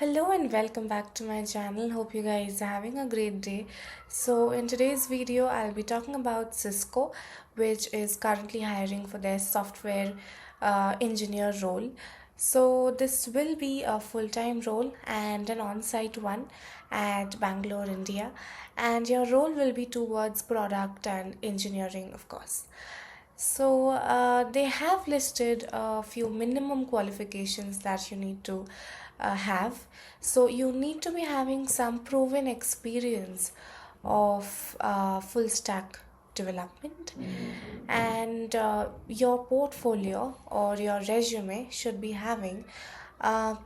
Hello and welcome back to my channel. Hope you guys are having a great day. So in today's video I'll be talking about Cisco, which is currently hiring for their software engineer role. So this will be a full-time role and an on-site one at Bangalore, India, and your role will be towards product and engineering, of course. So they have listed a few minimum qualifications that you need to have. So you need to be having some proven experience of full stack development, and your portfolio or your resume should be having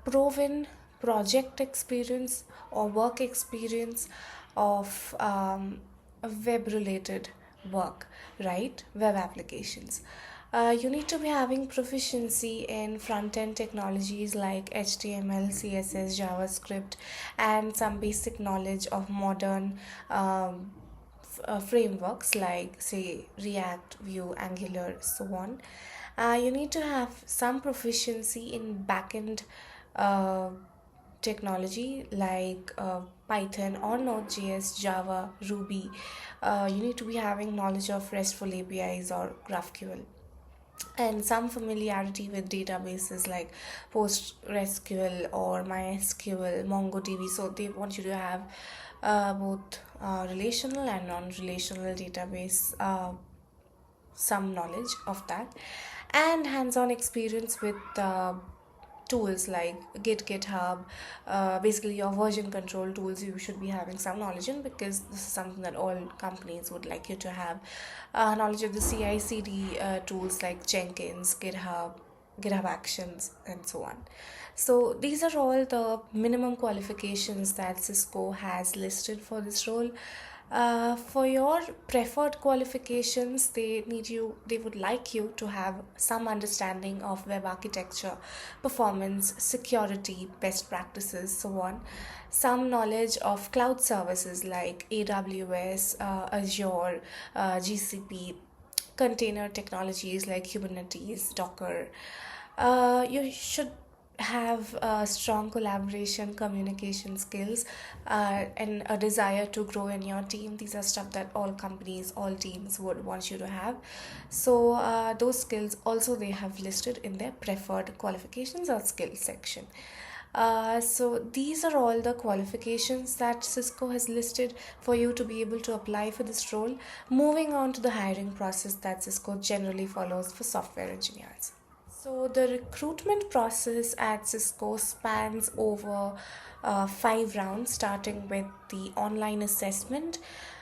proven project experience or work experience of web related work, right? Web applications. You need to be having proficiency in front end technologies like HTML, CSS, JavaScript, and some basic knowledge of modern frameworks like, say, React, Vue, Angular, so on. You need to have some proficiency in backend uh, technology like Python or Node.js, Java, Ruby. You need to be having knowledge of RESTful APIs or GraphQL, and some familiarity with databases like PostgreSQL or MySQL, MongoDB. So they want you to have both relational and non-relational database, some knowledge of that, and hands-on experience with tools like GitHub, basically your version control tools. You should be having some knowledge in, because this is something that all companies would like you to have. Knowledge of the CI/CD tools like Jenkins, GitHub Actions, and so on. So these are all the minimum qualifications that Cisco has listed for this role. For your preferred qualifications, they would like you to have some understanding of web architecture, performance, security, best practices, so on. Some knowledge of cloud services like AWS, Azure, GCP, container technologies like Kubernetes, Docker. You should have strong collaboration, communication skills, and a desire to grow in your team. These are stuff that all companies, all teams would want you to have. So those skills also they have listed in their preferred qualifications or skills section. So these are all the qualifications that Cisco has listed for you to be able to apply for this role. Moving on to the hiring process that Cisco generally follows for software engineers. So the recruitment process at Cisco spans over 5 rounds, starting with the online assessment.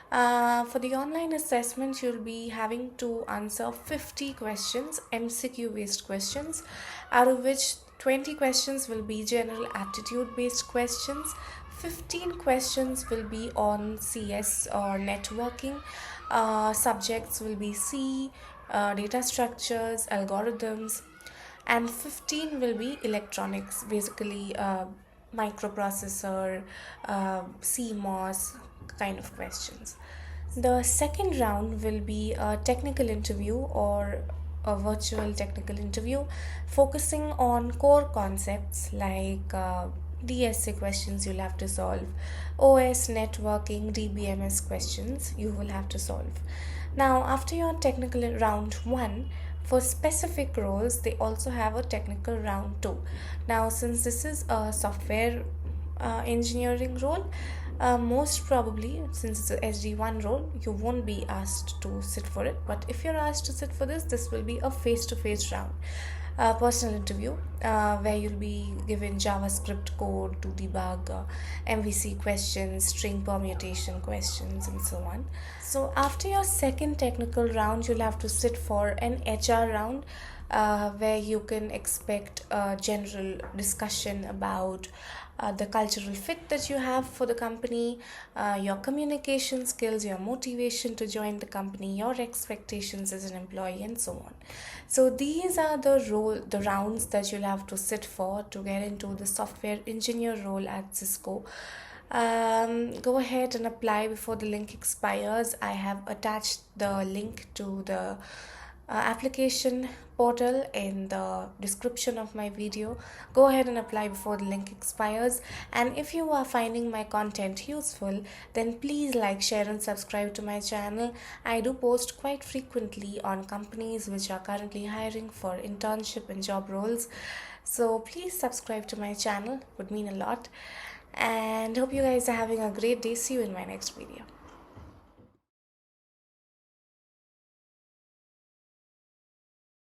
For the online assessment, you'll be having to answer 50 questions, MCQ based questions, out of which 20 questions will be general aptitude based questions, 15 questions will be on CS or networking. Subjects will be C, data structures, algorithms, and 15 will be electronics, basically microprocessor, CMOS kind of questions. The second round will be a technical interview or a virtual technical interview, focusing on core concepts like DSA questions you'll have to solve, OS, networking, DBMS questions you will have to solve. Now, after your technical round 1, for specific roles, they also have a technical round 2. Now, since this is a software engineering role, most probably, since it's a SD1 role, you won't be asked to sit for it. But if you're asked to sit for this will be a face-to-face round, personal interview, where you'll be given JavaScript code to debug, MVC questions, string permutation questions, and so on. So after your second technical round, you'll have to sit for an HR round, where you can expect a general discussion about the cultural fit that you have for the company, your communication skills, your motivation to join the company, your expectations as an employee, and so on. So these are the rounds that you'll have to sit for to get into the software engineer role at Cisco. Go ahead and apply before the link expires. I have attached the link to the application portal in the description of my video. Go ahead and apply before the link expires. And if you are finding my content useful, then please like, share, and subscribe to my channel. I do post quite frequently on companies which are currently hiring for internship and job roles. So please subscribe to my channel, would mean a lot. And hope you guys are having a great day. See you in my next video.